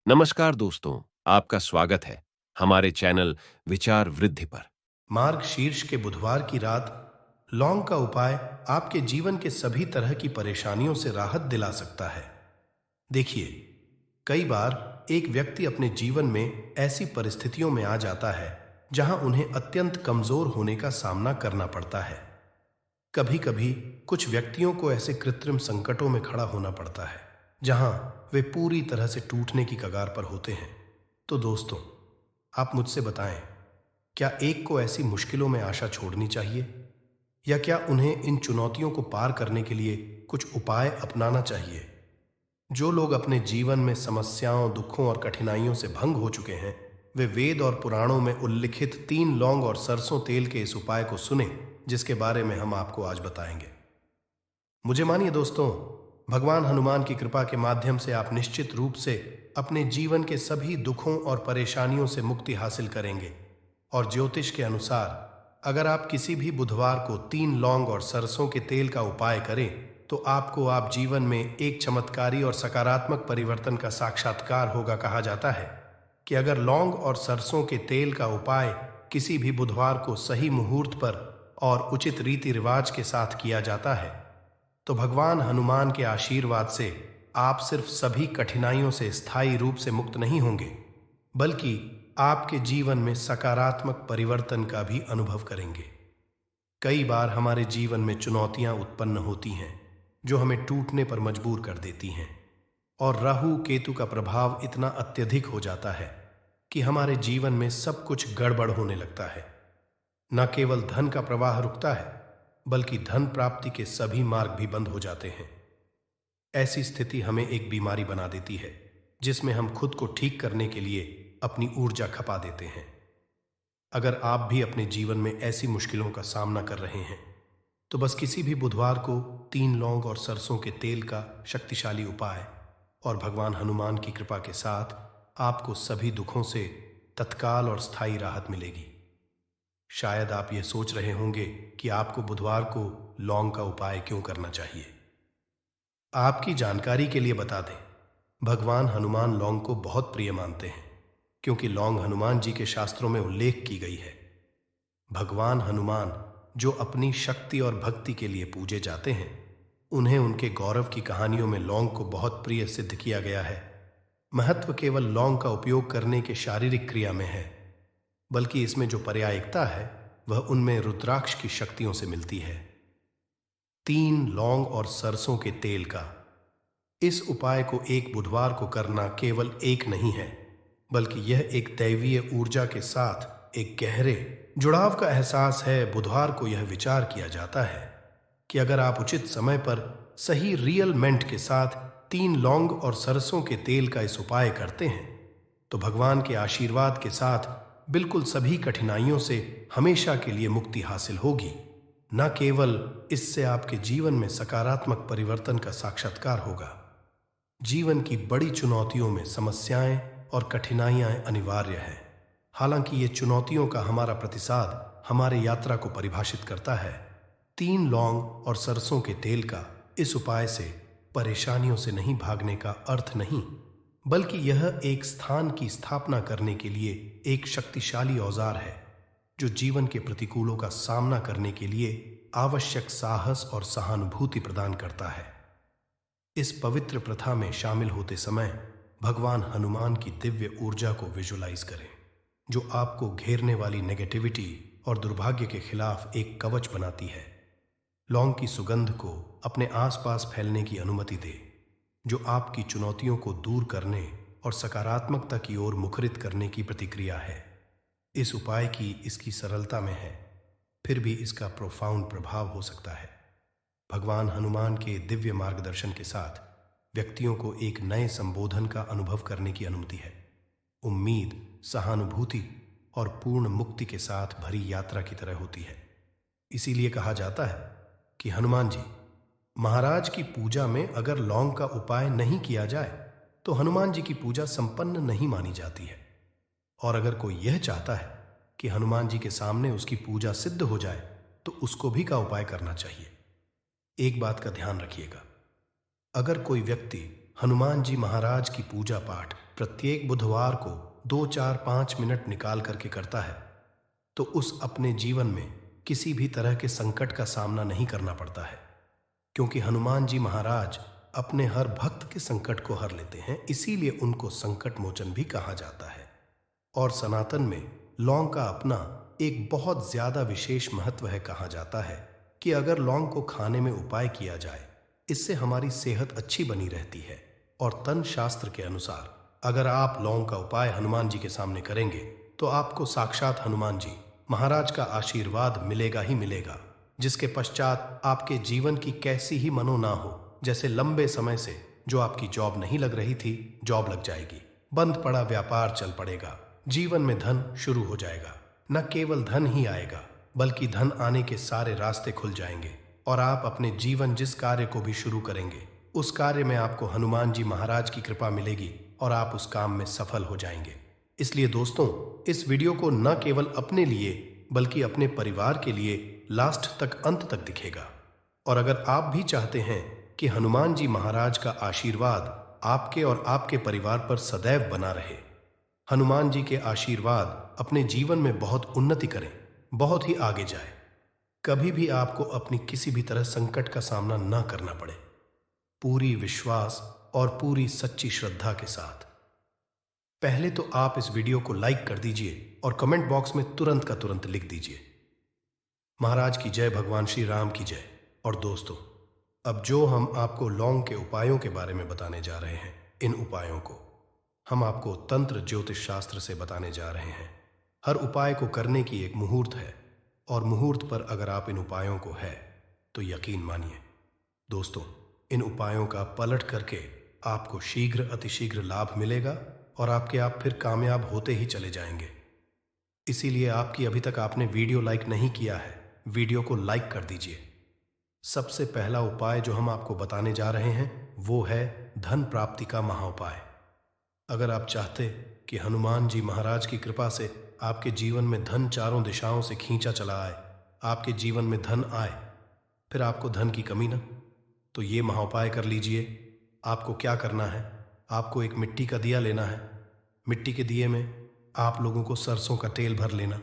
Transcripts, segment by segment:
नमस्कार दोस्तों, आपका स्वागत है हमारे चैनल विचार वृद्धि पर। मार्ग शीर्ष के बुधवार की रात लौंग का उपाय आपके जीवन के सभी तरह की परेशानियों से राहत दिला सकता है। देखिए, कई बार एक व्यक्ति अपने जीवन में ऐसी परिस्थितियों में आ जाता है जहां उन्हें अत्यंत कमजोर होने का सामना करना पड़ता है। कभी कभी कुछ व्यक्तियों को ऐसे कृत्रिम संकटों में खड़ा होना पड़ता है जहां वे पूरी तरह से टूटने की कगार पर होते हैं। तो दोस्तों, आप मुझसे बताएं, क्या एक को ऐसी मुश्किलों में आशा छोड़नी चाहिए, या क्या उन्हें इन चुनौतियों को पार करने के लिए कुछ उपाय अपनाना चाहिए? जो लोग अपने जीवन में समस्याओं, दुखों और कठिनाइयों से भंग हो चुके हैं, वे वेद और पुराणों में उल्लिखित 3 लौंग और सरसों तेल के इस उपाय को सुने, जिसके बारे में हम आपको आज बताएंगे। मुझे मानिए दोस्तों, भगवान हनुमान की कृपा के माध्यम से आप निश्चित रूप से अपने जीवन के सभी दुखों और परेशानियों से मुक्ति हासिल करेंगे। और ज्योतिष के अनुसार अगर आप किसी भी बुधवार को 3 लौंग और सरसों के तेल का उपाय करें तो आपको आप जीवन में एक चमत्कारी और सकारात्मक परिवर्तन का साक्षात्कार होगा। कहा जाता है कि अगर लौंग और सरसों के तेल का उपाय किसी भी बुधवार को सही मुहूर्त पर और उचित रीति रिवाज के साथ किया जाता है तो भगवान हनुमान के आशीर्वाद से आप सिर्फ सभी कठिनाइयों से स्थायी रूप से मुक्त नहीं होंगे, बल्कि आपके जीवन में सकारात्मक परिवर्तन का भी अनुभव करेंगे। कई बार हमारे जीवन में चुनौतियां उत्पन्न होती हैं जो हमें टूटने पर मजबूर कर देती हैं, और राहु केतु का प्रभाव इतना अत्यधिक हो जाता है कि हमारे जीवन में सब कुछ गड़बड़ होने लगता है। न केवल धन का प्रवाह रुकता है, बल्कि धन प्राप्ति के सभी मार्ग भी बंद हो जाते हैं। ऐसी स्थिति हमें एक बीमारी बना देती है जिसमें हम खुद को ठीक करने के लिए अपनी ऊर्जा खपा देते हैं। अगर आप भी अपने जीवन में ऐसी मुश्किलों का सामना कर रहे हैं तो बस किसी भी बुधवार को 3 लौंग और सरसों के तेल का शक्तिशाली उपाय और भगवान हनुमान की कृपा के साथ आपको सभी दुखों से तत्काल और स्थायी राहत मिलेगी। शायद आप यह सोच रहे होंगे कि आपको बुधवार को लौंग का उपाय क्यों करना चाहिए। आपकी जानकारी के लिए बता दें, भगवान हनुमान लौंग को बहुत प्रिय मानते हैं क्योंकि लौंग हनुमान जी के शास्त्रों में उल्लेख की गई है। भगवान हनुमान जो अपनी शक्ति और भक्ति के लिए पूजे जाते हैं, उन्हें उनके गौरव की कहानियों में लौंग को बहुत प्रिय सिद्ध किया गया है। महत्व केवल लौंग का उपयोग करने के शारीरिक क्रिया में है, बल्कि इसमें जो पर्यायिकता है वह उनमें रुद्राक्ष की शक्तियों से मिलती है। 3 लौंग और सरसों के तेल का इस उपाय को एक बुधवार को करना केवल एक नहीं है, बल्कि यह एक दैवीय ऊर्जा के साथ एक गहरे जुड़ाव का एहसास है। बुधवार को यह विचार किया जाता है कि अगर आप उचित समय पर सही रियलमेंट के साथ 3 लौंग और सरसों के तेल का इस उपाय करते हैं तो भगवान के आशीर्वाद के साथ बिल्कुल सभी कठिनाइयों से हमेशा के लिए मुक्ति हासिल होगी। न केवल इससे आपके जीवन में सकारात्मक परिवर्तन का साक्षात्कार होगा, जीवन की बड़ी चुनौतियों में समस्याएं और कठिनाइयां अनिवार्य है। हालांकि ये चुनौतियों का हमारा प्रतिसाद हमारे यात्रा को परिभाषित करता है। 3 लौंग और सरसों के तेल का इस उपाय से परेशानियों से नहीं भागने का अर्थ नहीं, बल्कि यह एक स्थान की स्थापना करने के लिए एक शक्तिशाली औजार है जो जीवन के प्रतिकूलों का सामना करने के लिए आवश्यक साहस और सहानुभूति प्रदान करता है। इस पवित्र प्रथा में शामिल होते समय भगवान हनुमान की दिव्य ऊर्जा को विजुलाइज करें, जो आपको घेरने वाली नेगेटिविटी और दुर्भाग्य के खिलाफ एक कवच बनाती है। लौंग की सुगंध को अपने आसपास फैलने की अनुमति दे, जो आपकी चुनौतियों को दूर करने और सकारात्मकता की ओर मुखरित करने की प्रतिक्रिया है। इस उपाय की इसकी सरलता में है, फिर भी इसका प्रोफाउंड प्रभाव हो सकता है। भगवान हनुमान के दिव्य मार्गदर्शन के साथ व्यक्तियों को एक नए संबोधन का अनुभव करने की अनुमति है। उम्मीद, सहानुभूति और पूर्ण मुक्ति के साथ भरी यात्रा की तरह होती है। इसीलिए कहा जाता है कि हनुमान जी महाराज की पूजा में अगर लौंग का उपाय नहीं किया जाए तो हनुमान जी की पूजा संपन्न नहीं मानी जाती है। और अगर कोई यह चाहता है कि हनुमान जी के सामने उसकी पूजा सिद्ध हो जाए तो उसको भी का उपाय करना चाहिए। एक बात का ध्यान रखिएगा, अगर कोई व्यक्ति हनुमान जी महाराज की पूजा पाठ प्रत्येक बुधवार को 2-4-5 मिनट निकाल करके करता है तो उस अपने जीवन में किसी भी तरह के संकट का सामना नहीं करना पड़ता है, क्योंकि हनुमान जी महाराज अपने हर भक्त के संकट को हर लेते हैं, इसीलिए उनको संकट मोचन भी कहा जाता है। और सनातन में लौंग का अपना एक बहुत ज्यादा विशेष महत्व है। कहा जाता है कि अगर लौंग को खाने में उपाय किया जाए, इससे हमारी सेहत अच्छी बनी रहती है। और तंत्र शास्त्र के अनुसार अगर आप लौंग का उपाय हनुमान जी के सामने करेंगे तो आपको साक्षात हनुमान जी महाराज का आशीर्वाद मिलेगा ही मिलेगा, जिसके पश्चात आपके जीवन की कैसी ही मनो ना हो, जैसे लंबे समय से जो आपकी जॉब नहीं लग रही थी, जॉब लग जाएगी, बंद पड़ा व्यापार चल पड़ेगा, जीवन में धन शुरू हो जाएगा। न केवल धन ही आएगा बल्कि धन आने के सारे रास्ते खुल जाएंगे और आप अपने जीवन जिस कार्य को भी शुरू करेंगे उस कार्य में आपको हनुमान जी महाराज की कृपा मिलेगी और आप उस काम में सफल हो जाएंगे। इसलिए दोस्तों, इस वीडियो को न केवल अपने लिए बल्कि अपने परिवार के लिए लास्ट तक, अंत तक दिखेगा। और अगर आप भी चाहते हैं कि हनुमान जी महाराज का आशीर्वाद आपके और आपके परिवार पर सदैव बना रहे, हनुमान जी के आशीर्वाद अपने जीवन में बहुत उन्नति करें, बहुत ही आगे जाए, कभी भी आपको अपनी किसी भी तरह संकट का सामना न करना पड़े, पूरी विश्वास और पूरी सच्ची श्रद्धा के साथ। पहले तो आप इस वीडियो को लाइक कर दीजिए और कमेंट बॉक्स में तुरंत का तुरंत लिख दीजिए महाराज की जय, भगवान श्री राम की जय। और दोस्तों, अब जो हम आपको लौंग के उपायों के बारे में बताने जा रहे हैं, इन उपायों को हम आपको तंत्र ज्योतिष शास्त्र से बताने जा रहे हैं। हर उपाय को करने की एक मुहूर्त है और मुहूर्त पर अगर आप इन उपायों को है तो यकीन मानिए दोस्तों, इन उपायों का पलट करके आपको शीघ्र अतिशीघ्र लाभ मिलेगा और आप फिर कामयाब होते ही चले जाएंगे। इसीलिए आपकी अभी तक आपने वीडियो लाइक नहीं किया है, वीडियो को लाइक कर दीजिए। सबसे पहला उपाय जो हम आपको बताने जा रहे हैं वो है धन प्राप्ति का महाउपाय। अगर आप चाहते कि हनुमान जी महाराज की कृपा से आपके जीवन में धन चारों दिशाओं से खींचा चला आए, आपके जीवन में धन आए, फिर आपको धन की कमी ना, तो ये महाउपाय कर लीजिए। आपको क्या करना है, आपको एक मिट्टी का दिया लेना है। मिट्टी के दिए में आप लोगों को सरसों का तेल भर लेना,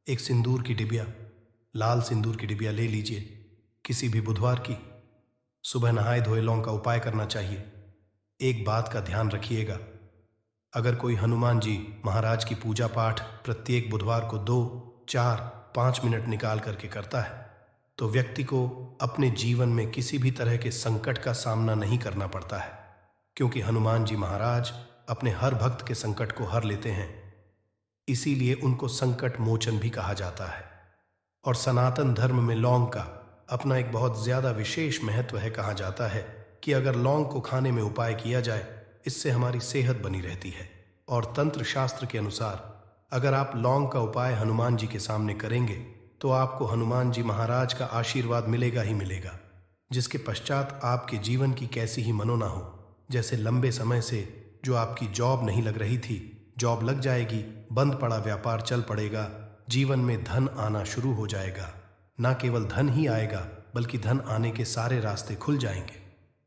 एक सिंदूर की डिबिया, लाल सिंदूर की डिबिया ले लीजिए, किसी भी बुधवार की। सुबह नहाए धोए लौंग का उपाय करना चाहिए। एक बात का ध्यान रखिएगा, अगर कोई हनुमान जी महाराज की पूजा पाठ प्रत्येक बुधवार को 2-4-5 मिनट निकाल करके करता है तो व्यक्ति को अपने जीवन में किसी भी तरह के संकट का सामना नहीं करना पड़ता है, क्योंकि हनुमान जी महाराज अपने हर भक्त के संकट को हर लेते हैं, इसीलिए उनको संकट मोचन भी कहा जाता है। और सनातन धर्म में लौंग का अपना एक बहुत ज्यादा विशेष महत्व है। कहा जाता है कि अगर लौंग को खाने में उपाय किया जाए, इससे हमारी सेहत बनी रहती है। और तंत्र शास्त्र के अनुसार अगर आप लौंग का उपाय हनुमान जी के सामने करेंगे तो आपको हनुमान जी महाराज का आशीर्वाद मिलेगा ही मिलेगा, जिसके पश्चात आपके जीवन की कैसी ही मनो ना हो, जैसे लंबे समय से जो आपकी जॉब नहीं लग रही थी, जॉब लग जाएगी, बंद पड़ा व्यापार चल पड़ेगा, जीवन में धन आना शुरू हो जाएगा। ना केवल धन ही आएगा बल्कि धन आने के सारे रास्ते खुल जाएंगे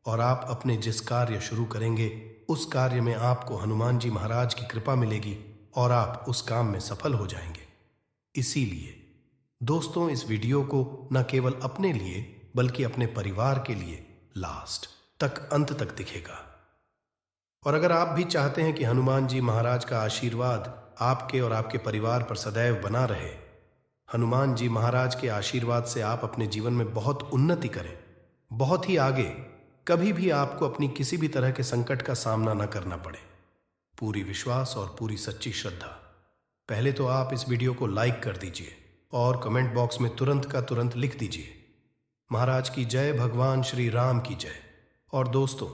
और आप अपने जिस कार्य शुरू करेंगे उस कार्य में आपको हनुमान जी महाराज की कृपा मिलेगी और आप उस काम में सफल हो जाएंगे। इसीलिए दोस्तों, इस वीडियो को न केवल अपने लिए बल्कि अपने परिवार के लिए लास्ट तक, अंत तक दिखेगा। और अगर आप भी चाहते हैं कि हनुमान जी महाराज का आशीर्वाद आपके और आपके परिवार पर सदैव बना रहे, हनुमान जी महाराज के आशीर्वाद से आप अपने जीवन में बहुत उन्नति करें, बहुत ही आगे, कभी भी आपको अपनी किसी भी तरह के संकट का सामना न करना पड़े, पूरी विश्वास और पूरी सच्ची श्रद्धा। पहले तो आप इस वीडियो को लाइक कर दीजिए और कमेंट बॉक्स में तुरंत का तुरंत लिख दीजिए महाराज की जय, भगवान श्री राम की जय। और दोस्तों,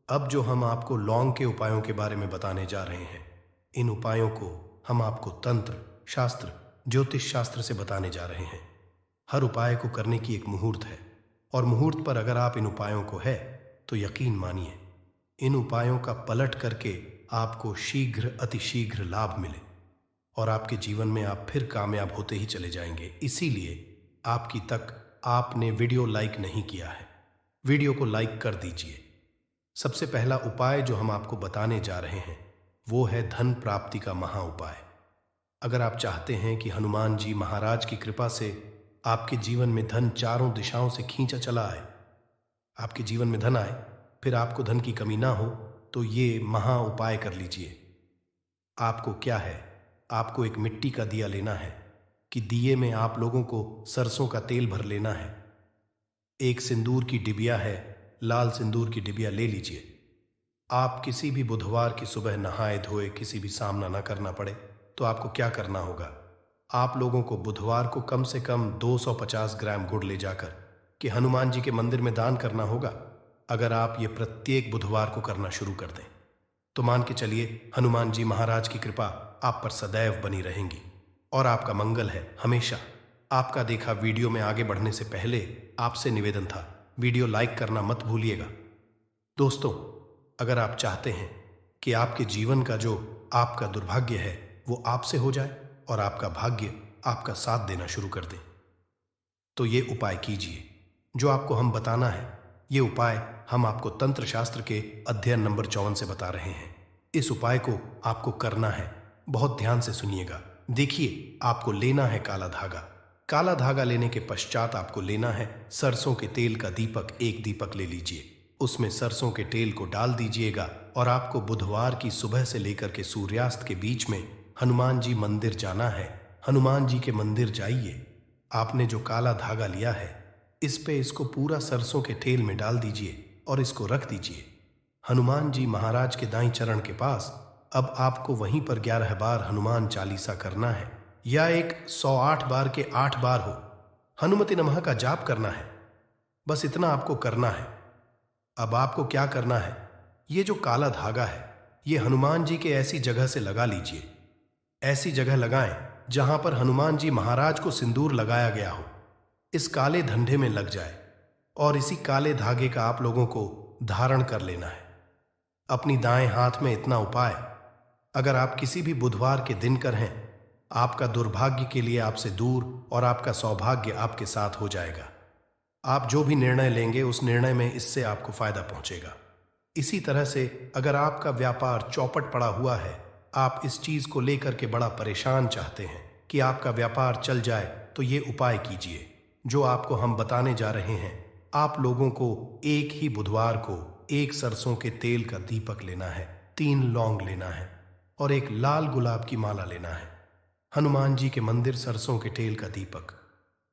अब जो हम आपको लौंग के उपायों के बारे में बताने जा रहे हैं, इन उपायों को हम आपको तंत्र शास्त्र ज्योतिष शास्त्र से बताने जा रहे हैं। हर उपाय को करने की एक मुहूर्त है और मुहूर्त पर अगर आप इन उपायों को है तो यकीन मानिए इन उपायों का पलट करके आपको शीघ्र अतिशीघ्र लाभ मिले और आपके जीवन में आप फिर कामयाब होते ही चले जाएंगे। इसीलिए आपने वीडियो लाइक नहीं किया है, वीडियो को लाइक कर दीजिए। सबसे पहला उपाय जो हम आपको बताने जा रहे हैं वो है धन प्राप्ति का महा उपाय। अगर आप चाहते हैं कि हनुमान जी महाराज की कृपा से आपके जीवन में धन चारों दिशाओं से खींचा चला आए, आपके जीवन में धन आए, फिर आपको धन की कमी ना हो, तो ये महा उपाय कर लीजिए। आपको क्या है, आपको एक मिट्टी का दिया लेना है कि दिए में आप लोगों को सरसों का तेल भर लेना है। एक सिंदूर की डिबिया है, लाल सिंदूर की डिबिया ले लीजिए। आप किसी भी बुधवार की सुबह नहाए धोए किसी भी सामना ना करना पड़े तो आपको क्या करना होगा, आप लोगों को बुधवार को कम से कम 250 ग्राम गुड़ ले जाकर कि हनुमान जी के मंदिर में दान करना होगा। अगर आप ये प्रत्येक बुधवार को करना शुरू कर दें तो मान के चलिए हनुमान जी महाराज की कृपा आप पर सदैव बनी रहेंगी और आपका मंगल है हमेशा। आपका देखा वीडियो में आगे बढ़ने से पहले आपसे निवेदन था, वीडियो लाइक करना मत भूलिएगा। दोस्तों, अगर आप चाहते हैं कि आपके जीवन का जो आपका दुर्भाग्य है वो आपसे हो जाए और आपका भाग्य आपका साथ देना शुरू कर दे, तो ये उपाय कीजिए जो आपको हम बताना है। ये उपाय हम आपको तंत्र शास्त्र के अध्ययन नंबर 54 से बता रहे हैं। इस उपाय को आपको करना है, बहुत ध्यान से सुनिएगा। देखिए, आपको लेना है काला धागा। काला धागा लेने के पश्चात आपको लेना है सरसों के तेल का दीपक। एक दीपक ले लीजिए, उसमें सरसों के तेल को डाल दीजिएगा और आपको बुधवार की सुबह से लेकर के सूर्यास्त के बीच में हनुमान जी मंदिर जाना है। हनुमान जी के मंदिर जाइए, आपने जो काला धागा लिया है इस पे इसको पूरा सरसों के तेल में डाल दीजिए और इसको रख दीजिए हनुमान जी महाराज के दाईं चरण के पास। अब आपको वहीं पर 11 बार हनुमान चालीसा करना है, या एक 108 बार के 8 बार हो हनुमति नमः का जाप करना है। बस इतना आपको करना है। अब आपको क्या करना है, ये जो काला धागा है ये हनुमान जी के ऐसी जगह से लगा लीजिए। ऐसी जगह लगाएं जहां पर हनुमान जी महाराज को सिंदूर लगाया गया हो, इस काले धंधे में लग जाए और इसी काले धागे का आप लोगों को धारण कर लेना है अपनी दाएं हाथ में। इतना उपाय अगर आप किसी भी बुधवार के दिन करें, आपका दुर्भाग्य के लिए आपसे दूर और आपका सौभाग्य आपके साथ हो जाएगा। आप जो भी निर्णय लेंगे उस निर्णय में इससे आपको फायदा पहुंचेगा। इसी तरह से अगर आपका व्यापार चौपट पड़ा हुआ है, आप इस चीज को लेकर के बड़ा परेशान चाहते हैं कि आपका व्यापार चल जाए, तो ये उपाय कीजिए जो आपको हम बताने जा रहे हैं। आप लोगों को एक ही बुधवार को एक सरसों के तेल का दीपक लेना है, 3 लौंग लेना है और एक लाल गुलाब की माला लेना है। हनुमान जी के मंदिर सरसों के तेल का दीपक,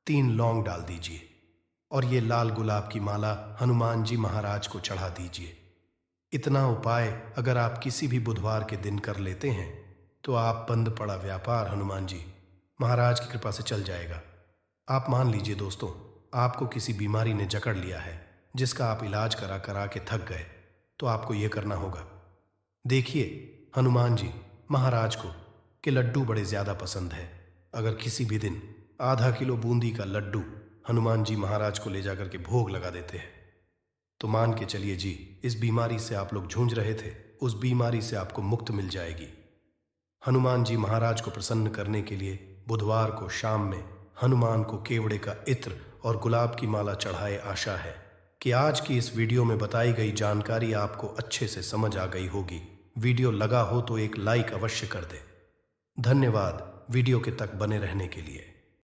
3 लौंग डाल दीजिए और ये लाल गुलाब की माला हनुमान जी महाराज को चढ़ा दीजिए। इतना उपाय अगर आप किसी भी बुधवार के दिन कर लेते हैं तो आप बंद पड़ा व्यापार हनुमान जी महाराज की कृपा से चल जाएगा। आप मान लीजिए दोस्तों, आपको किसी बीमारी ने जकड़ लिया है जिसका आप इलाज करा करा के थक गए, तो आपको यह करना होगा। देखिए, हनुमान जी महाराज को के लड्डू बड़े ज्यादा पसंद है। अगर किसी भी दिन आधा किलो बूंदी का लड्डू हनुमान जी महाराज को ले जाकर के भोग लगा देते हैं, तो मान के चलिए जी, इस बीमारी से आप लोग जूझ रहे थे, उस बीमारी से आपको मुक्त मिल जाएगी। हनुमान जी महाराज को प्रसन्न करने के लिए बुधवार को शाम में हनुमान को केवड़े का इत्र और गुलाब की माला चढ़ाए। आशा है कि आज की इस वीडियो में बताई गई जानकारी आपको अच्छे से समझ आ गई होगी। वीडियो लगा हो तो एक लाइक अवश्य कर दें। धन्यवाद वीडियो के तक बने रहने के लिए।